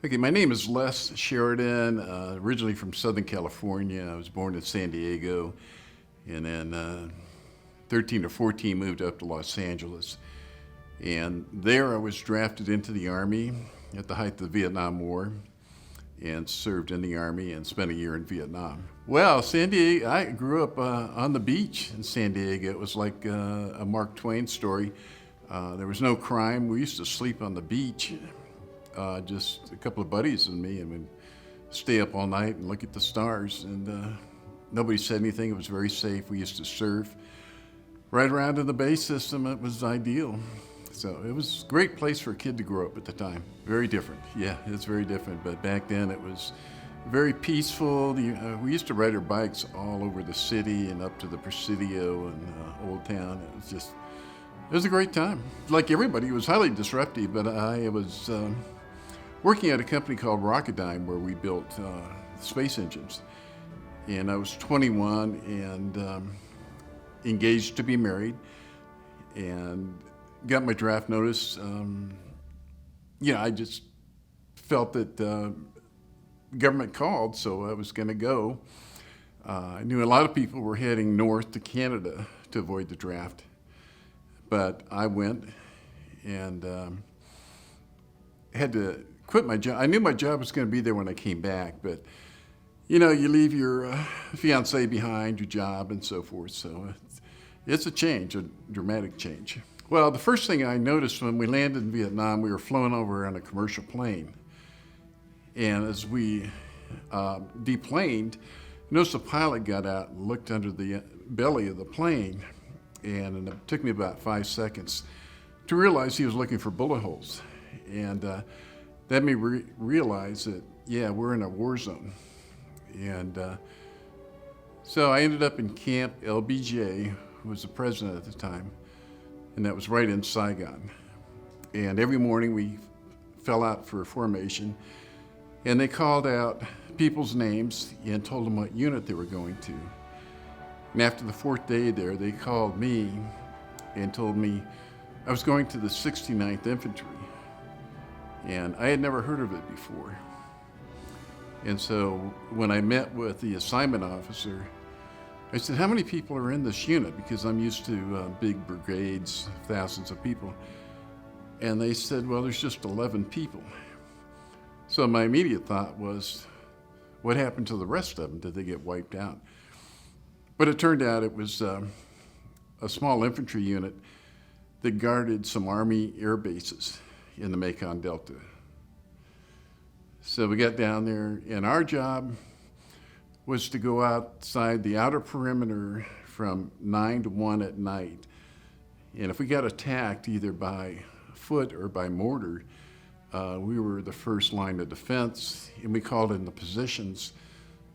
Okay, my name is Les Sheridan, originally from Southern California. I was born in San Diego, and then 13 or 14 moved up to Los Angeles. And there I was drafted into the Army at the height of the Vietnam War and served in the Army and spent a year in Vietnam. Well, San Diego, I grew up on the beach in San Diego. It was like a Mark Twain story. There was no crime. We used to sleep on the beach. Just a couple of buddies and me, and we'd stay up all night and look at the stars. And nobody said anything. It was very safe. We used to surf right around in the bay system. It was ideal. So it was a great place for a kid to grow up at the time. Very different. Yeah, it's very different. But back then it was very peaceful. We used to ride our bikes all over the city and up to the Presidio and Old Town. It was a great time. Like everybody, it was highly disruptive, but I was working at a company called Rocketdyne where we built space engines. And I was 21 and engaged to be married and got my draft notice. I just felt that government called, so I was going to go. I knew a lot of people were heading north to Canada to avoid the draft, but I went and had to quit my job. I knew my job was going to be there when I came back, but you leave your fiance behind, your job, and so forth. So it's a change, a dramatic change. Well, the first thing I noticed when we landed in Vietnam, we were flown over on a commercial plane. And as we deplaned, noticed the pilot got out and looked under the belly of the plane. And it took me about 5 seconds to realize he was looking for bullet holes. And that made me realize that, yeah, we're in a war zone. And so I ended up in Camp LBJ, who was the president at the time, and that was right in Saigon. And every morning we fell out for formation, and they called out people's names and told them what unit they were going to. And after the fourth day there, they called me and told me I was going to the 69th Infantry. And I had never heard of it before. And so when I met with the assignment officer, I said, how many people are in this unit? Because I'm used to big brigades, thousands of people. And they said, well, there's just 11 people. So my immediate thought was, what happened to the rest of them? Did they get wiped out? But it turned out it was a small infantry unit that guarded some Army air bases in the Mekong Delta. So we got down there, and our job was to go outside the outer perimeter from 9 to 1 at night. And if we got attacked either by foot or by mortar, we were the first line of defense, and we called in the positions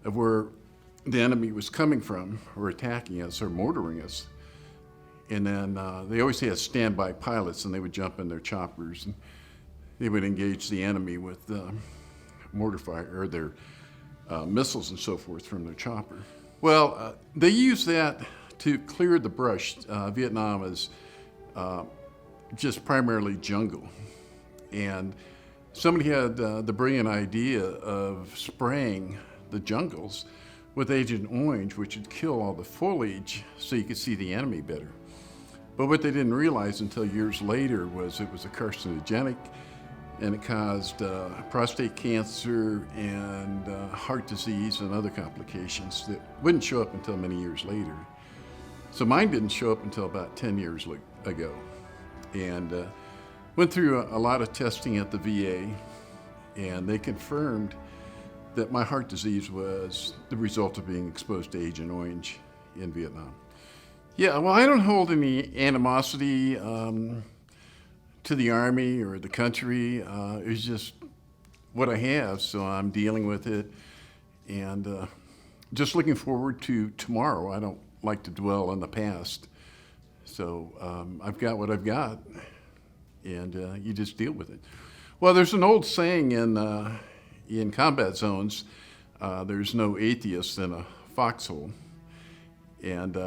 of where the enemy was coming from or attacking us or mortaring us. And then they always had standby pilots, and they would jump in their choppers and they would engage the enemy with mortar fire or their missiles and so forth from their chopper. Well, they used that to clear the brush. Vietnam is just primarily jungle. And somebody had the brilliant idea of spraying the jungles with Agent Orange, which would kill all the foliage so you could see the enemy better. But what they didn't realize until years later was it was a carcinogenic, and it caused prostate cancer and heart disease and other complications that wouldn't show up until many years later. So mine didn't show up until about 10 years ago. And went through a lot of testing at the VA, and they confirmed that my heart disease was the result of being exposed to Agent Orange in Vietnam. Yeah, well, I don't hold any animosity to the Army or the country. It's just what I have, so I'm dealing with it. And just looking forward to tomorrow. I don't like to dwell on the past. So I've got what I've got, and you just deal with it. Well, there's an old saying in combat zones, there's no atheist in a foxhole. And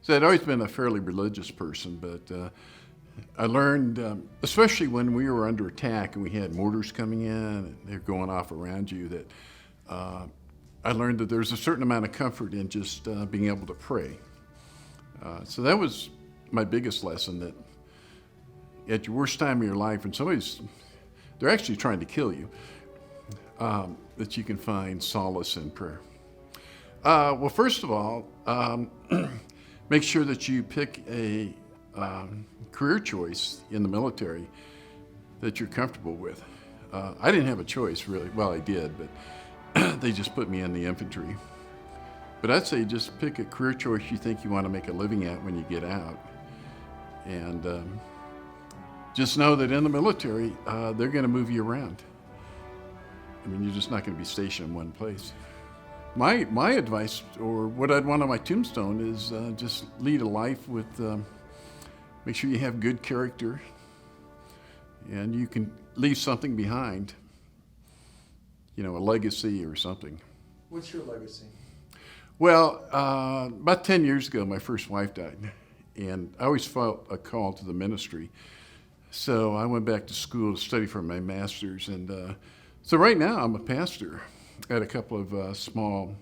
so I'd always been a fairly religious person, but I learned, especially when we were under attack and we had mortars coming in and they're going off around you, that I learned that there's a certain amount of comfort in just being able to pray. So that was my biggest lesson, that at your worst time of your life, when they're actually trying to kill you, that you can find solace in prayer. Well, first of all, make sure that you pick a career choice in the military that you're comfortable with. I didn't have a choice, really. Well, I did, but they just put me in the infantry. But I'd say just pick a career choice you think you want to make a living at when you get out. And just know that in the military, they're going to move you around. I mean, you're just not going to be stationed in one place. My advice, or what I'd want on my tombstone, is just lead a life with, make sure you have good character, and you can leave something behind, a legacy or something. What's your legacy? Well, about 10 years ago, my first wife died, and I always felt a call to the ministry. So I went back to school to study for my master's, and so right now I'm a pastor at a couple of small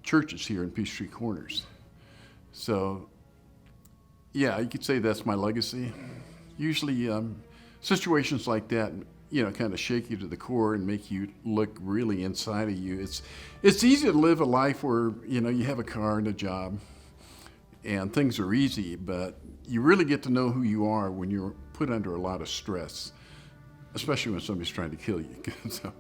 churches here in Peachtree Corners. So, yeah, you could say that's my legacy. Usually situations like that, kind of shake you to the core and make you look really inside of you. It's easy to live a life where, you have a car and a job and things are easy, but you really get to know who you are when you're put under a lot of stress, especially when somebody's trying to kill you. So.